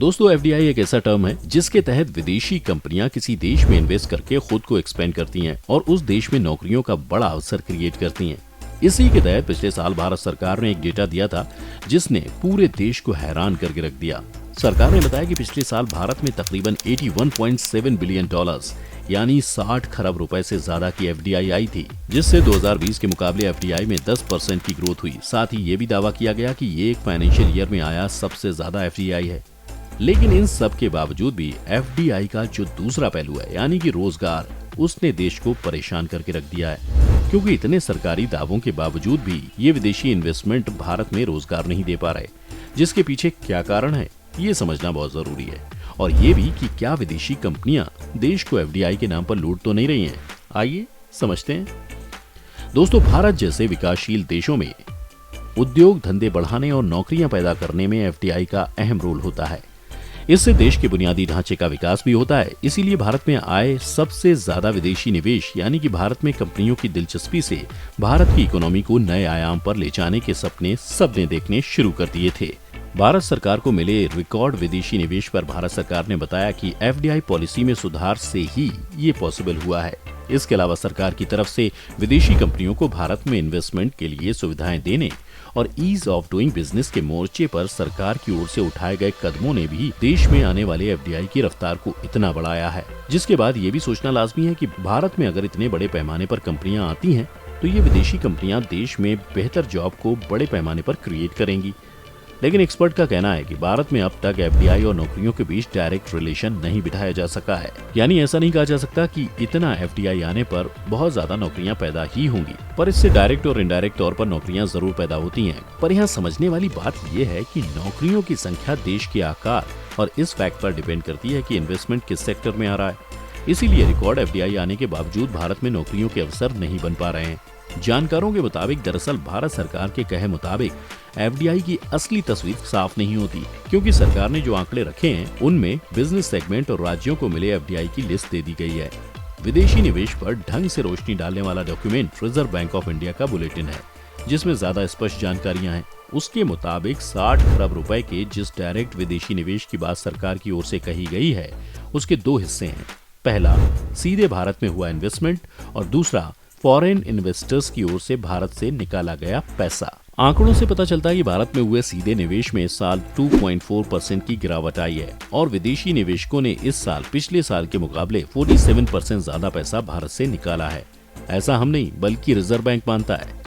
दोस्तों, एफडीआई एक ऐसा टर्म है जिसके तहत विदेशी कंपनियां किसी देश में इन्वेस्ट करके खुद को एक्सपेंड करती हैं और उस देश में नौकरियों का बड़ा अवसर क्रिएट करती हैं। इसी के तहत पिछले साल भारत सरकार ने एक डेटा दिया था जिसने पूरे देश को हैरान करके रख दिया। सरकार ने बताया कि पिछले साल भारत में तकरीबन 81.7 बिलियन डॉलर्स यानी 60 खरब रुपए से ज्यादा की एफडीआई आई थी, जिससे 2020 के मुकाबले एफडीआई में 10% की ग्रोथ हुई। साथ ही ये भी दावा किया गया कि ये एक फाइनेंशियल ईयर में आया सबसे ज्यादा एफडीआई है। लेकिन इन सब के बावजूद भी एफडीआई का जो दूसरा पहलू है यानी कि रोजगार, उसने देश को परेशान करके रख दिया है, क्योंकि इतने सरकारी दावों के बावजूद भी ये विदेशी इन्वेस्टमेंट भारत में रोजगार नहीं दे पा रहे। जिसके पीछे क्या कारण है ये समझना बहुत जरूरी है, और ये भी कि क्या विदेशी कंपनियां देश को एफडीआई के नाम पर लूट तो नहीं रही हैं। आइए समझते हैं। दोस्तों, भारत जैसे विकासशील देशों में उद्योग धंधे बढ़ाने और नौकरियां पैदा करने में एफडीआई का अहम रोल होता है। इससे देश के बुनियादी ढांचे का विकास भी होता है। इसीलिए भारत में आए सबसे ज्यादा विदेशी निवेश यानी कि भारत में कंपनियों की दिलचस्पी से भारत की इकोनॉमी को नए आयाम पर ले जाने के सपने सबने देखने शुरू कर दिए थे। भारत सरकार को मिले रिकॉर्ड विदेशी निवेश पर भारत सरकार ने बताया कि एफडीआई पॉलिसी में सुधार से ही ये पॉसिबल हुआ है। इसके अलावा सरकार की तरफ से विदेशी कंपनियों को भारत में इन्वेस्टमेंट के लिए सुविधाएं देने और ईज ऑफ डूइंग बिजनेस के मोर्चे पर सरकार की ओर से उठाए गए कदमों ने भी देश में आने वाले एफडीआई की रफ्तार को इतना बढ़ाया है। जिसके बाद ये भी सोचना लाजमी है कि भारत में अगर इतने बड़े पैमाने पर कंपनियां आती हैं तो ये विदेशी कंपनियां देश में बेहतर जॉब को बड़े पैमाने पर क्रिएट करेंगी। लेकिन एक्सपर्ट का कहना है कि भारत में अब तक एफडीआई और नौकरियों के बीच डायरेक्ट रिलेशन नहीं बिठाया जा सका है। यानी ऐसा नहीं कहा जा सकता कि इतना एफडीआई आने पर बहुत ज्यादा नौकरियां पैदा ही होंगी, पर इससे डायरेक्ट और इनडायरेक्ट तौर पर नौकरियां जरूर पैदा होती हैं। पर यहाँ समझने वाली बात यह है कि नौकरियों की संख्या देश के आकार और इस फैक्ट पर डिपेंड करती है कि इन्वेस्टमेंट किस सेक्टर में आ रहा है। इसीलिए रिकॉर्ड एफडीआई आने के बावजूद भारत में नौकरियों के अवसर नहीं बन पा रहे हैं। जानकारों के मुताबिक दरअसल भारत सरकार के कहे मुताबिक एफडीआई की असली तस्वीर साफ नहीं होती, क्योंकि सरकार ने जो आंकड़े रखे हैं उनमें बिजनेस सेगमेंट और राज्यों को मिले एफडीआई की लिस्ट दे दी गई है। विदेशी निवेश पर ढंग से रोशनी डालने वाला document reserve bank of India का बुलेटिन है, जिसमें ज्यादा स्पष्ट जानकारियां हैं। उसके मुताबिक 60 खरब रुपए के जिस डायरेक्ट विदेशी निवेश की बात सरकार की ओर से कही गई है उसके दो हिस्से हैं। पहला सीधे भारत में हुआ इन्वेस्टमेंट और दूसरा फॉरेन इन्वेस्टर्स की ओर से भारत से निकाला गया पैसा। आंकड़ों से पता चलता है कि भारत में हुए सीधे निवेश में इस साल 2.4% की गिरावट आई है और विदेशी निवेशकों ने इस साल पिछले साल के मुकाबले 47% ज्यादा पैसा भारत से निकाला है। ऐसा हम नहीं बल्कि रिजर्व बैंक मानता है।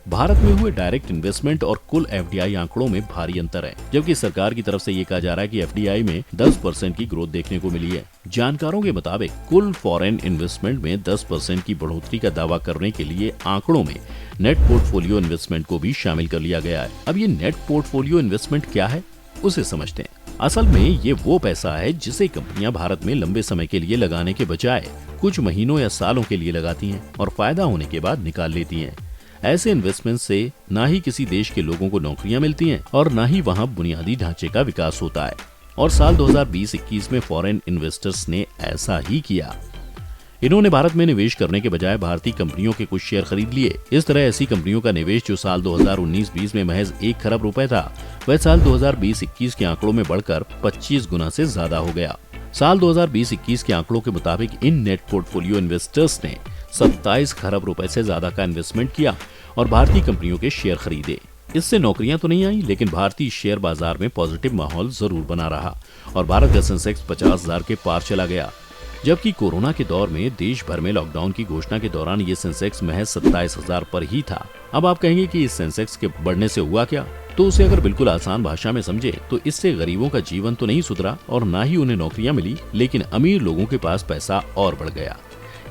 भारत में हुए डायरेक्ट इन्वेस्टमेंट और कुल एफडीआई आंकड़ों में भारी अंतर है, जबकि सरकार की तरफ से ये कहा जा रहा है कि एफडीआई में 10% की ग्रोथ देखने को मिली है। जानकारों के मुताबिक कुल फॉरेन इन्वेस्टमेंट में 10% की बढ़ोतरी का दावा करने के लिए आंकड़ों में नेट पोर्टफोलियो इन्वेस्टमेंट को भी शामिल कर लिया गया है। अब ये नेट पोर्टफोलियो इन्वेस्टमेंट क्या है उसे समझते हैं। असल में ये वो पैसा है जिसे कंपनियां भारत में लंबे समय के लिए लगाने के बजाय कुछ महीनों या सालों के लिए लगाती हैं और फायदा होने के बाद निकाल लेती हैं। ऐसे इन्वेस्टमेंट से ना ही किसी देश के लोगों को नौकरियां मिलती हैं और ना ही वहां बुनियादी ढांचे का विकास होता है। और साल 2020-21 में फॉरेन इन्वेस्टर्स ने ऐसा ही किया। इन्होंने भारत में निवेश करने के बजाय भारतीय कंपनियों के कुछ शेयर खरीद लिए। इस तरह ऐसी कंपनियों का निवेश जो साल 2019-20 में महज 1 खरब रुपए था, वह साल 2020-21 के आंकड़ों में बढ़कर 25 गुना से ज्यादा हो गया। साल 2020-21 के आंकड़ों के मुताबिक इन नेट पोर्टफोलियो इन्वेस्टर्स ने 27 खरब रुपए से ज्यादा का इन्वेस्टमेंट किया और भारतीय कंपनियों के शेयर खरीदे। इससे नौकरियां तो नहीं आई, लेकिन भारतीय शेयर बाजार में पॉजिटिव माहौल जरूर बना रहा और भारत का सेंसेक्स 50,000 के पार चला गया। जबकि कोरोना के दौर में देश भर में लॉकडाउन की घोषणा के दौरान ये सेंसेक्स महज 27,000 पर ही था। अब आप कहेंगे कि इस सेंसेक्स के बढ़ने से हुआ क्या? तो उसे अगर बिल्कुल आसान भाषा में समझे तो इससे गरीबों का जीवन तो नहीं सुधरा और ना ही उन्हें नौकरियां मिली, लेकिन अमीर लोगों के पास पैसा और बढ़ गया।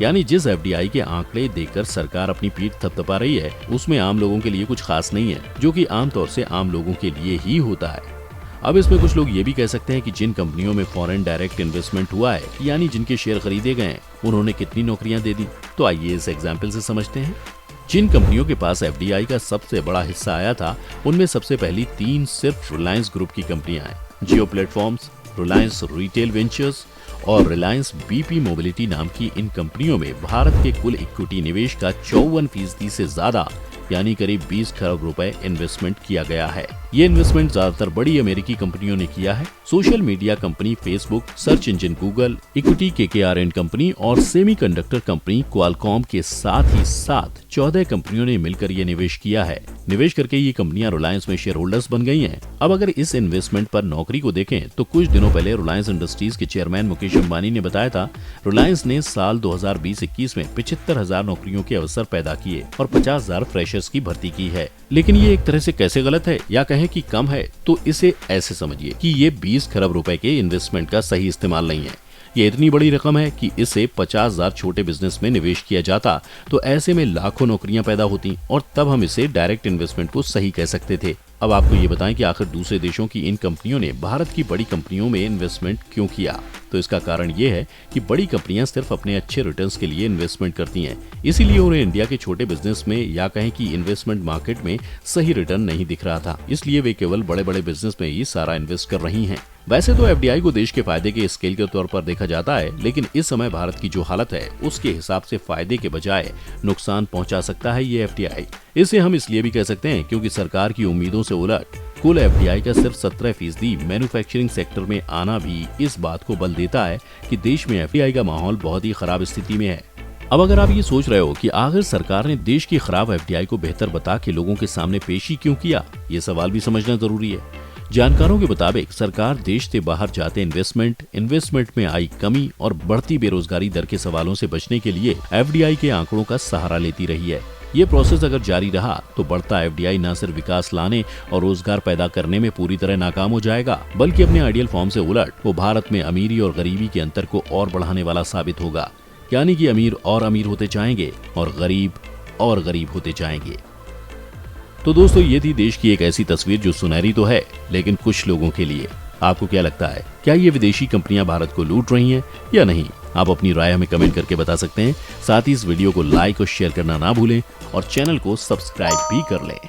यानी जिस एफडीआई के आंकड़े देखकर सरकार अपनी पीठ थपथपा रही है उसमें आम लोगों के लिए कुछ खास नहीं है, जो कि आमतौर से आम लोगों के लिए ही होता है। अब इसमें कुछ लोग ये भी कह सकते हैं कि जिन कंपनियों में फॉरेन डायरेक्ट इन्वेस्टमेंट हुआ है यानी जिनके शेयर खरीदे गए हैं, उन्होंने कितनी नौकरियां दे दी। तो आइए इस एग्जाम्पल से समझते हैं। जिन कंपनियों के पास एफडीआई का सबसे बड़ा हिस्सा आया था उनमें सबसे पहली 3 सिर्फ रिलायंस ग्रुप की कंपनियां हैं। जियो प्लेटफॉर्म्स, रिलायंस रिटेल वेंचर्स और रिलायंस बीपी मोबिलिटी नाम की इन कंपनियों में भारत के कुल इक्विटी निवेश का 54% से ज्यादा यानी करीब 20 खरब रुपए इन्वेस्टमेंट किया गया है। ये इन्वेस्टमेंट ज्यादातर बड़ी अमेरिकी कंपनियों ने किया है। Social media company Facebook, search engine Google, equity KKR and company और सेमीकंडक्टर कंपनी क्वालकॉम के साथ ही साथ 14 कंपनियों ने मिलकर ये निवेश किया है। निवेश करके ये कंपनियां रिलायंस में शेयर होल्डर्स बन गई हैं। अब अगर इस इन्वेस्टमेंट पर नौकरी को देखें तो कुछ दिनों पहले रिलायंस इंडस्ट्रीज के चेयरमैन मुकेश अंबानी ने बताया था, रिलायंस ने साल 2020-21 में 75,000 नौकरियों के अवसर पैदा किए और 50,000 फ्रेशर्स की भर्ती की है। लेकिन ये एक तरह से कैसे गलत है या कहें कि कम है, तो इसे ऐसे समझिए कि ये 20 खरब रुपए के इन्वेस्टमेंट का सही इस्तेमाल नहीं है। ये इतनी बड़ी रकम है कि इसे 50,000 छोटे बिजनेस में निवेश किया जाता तो ऐसे में लाखों नौकरियां पैदा होती और तब हम इसे डायरेक्ट इन्वेस्टमेंट को सही कह सकते थे। अब आपको ये बताएं कि आखिर दूसरे देशों की इन कंपनियों ने भारत की बड़ी कंपनियों में इन्वेस्टमेंट क्यों किया। तो इसका कारण ये है कि बड़ी कंपनियां सिर्फ अपने अच्छे रिटर्न्स के लिए इन्वेस्टमेंट करती हैं, इसीलिए उन्हें इंडिया के छोटे बिजनेस में या कहें कि इन्वेस्टमेंट मार्केट में सही रिटर्न नहीं दिख रहा था, इसलिए वे केवल बड़े बड़े बिजनेस में ही सारा इन्वेस्ट कर रही हैं। वैसे तो एफडीआई को देश के फायदे के स्केल के तौर पर देखा जाता है, लेकिन इस समय भारत की जो हालत है उसके हिसाब से फायदे के बजाय नुकसान पहुंचा सकता है ये एफडीआई। इसे हम इसलिए भी कह सकते हैं क्योंकि सरकार की उम्मीदों से उलट कुल एफडीआई का सिर्फ 17% मैन्युफैक्चरिंग सेक्टर में आना भी इस बात को बल देता है कि देश में एफडीआई का माहौल बहुत ही खराब स्थिति में है। अब अगर आप ये सोच रहे हो कि आखिर सरकार ने देश की खराब एफडीआई को बेहतर बता के लोगों के सामने पेशी क्यों किया, ये सवाल भी समझना जरूरी है। जानकारों के मुताबिक सरकार देश से बाहर जाते इन्वेस्टमेंट में आई कमी और बढ़ती बेरोजगारी दर के सवालों से बचने के लिए एफडीआई के आंकड़ों का सहारा लेती रही है। ये प्रोसेस अगर जारी रहा तो बढ़ता एफडीआई न सिर्फ विकास लाने और रोजगार पैदा करने में पूरी तरह नाकाम हो जाएगा, बल्कि अपने आइडियल फॉर्म से उलट वो भारत में अमीरी और गरीबी के अंतर को और बढ़ाने वाला साबित होगा। यानी कि अमीर और अमीर होते जाएंगे और गरीब होते जाएंगे। तो दोस्तों, ये थी देश की एक ऐसी तस्वीर जो सुनहरी तो है लेकिन कुछ लोगों के लिए। आपको क्या लगता है, क्या ये विदेशी कंपनियां भारत को लूट रही हैं या नहीं? आप अपनी राय हमें कमेंट करके बता सकते हैं। साथ ही इस वीडियो को लाइक और शेयर करना ना भूलें और चैनल को सब्सक्राइब भी कर लें।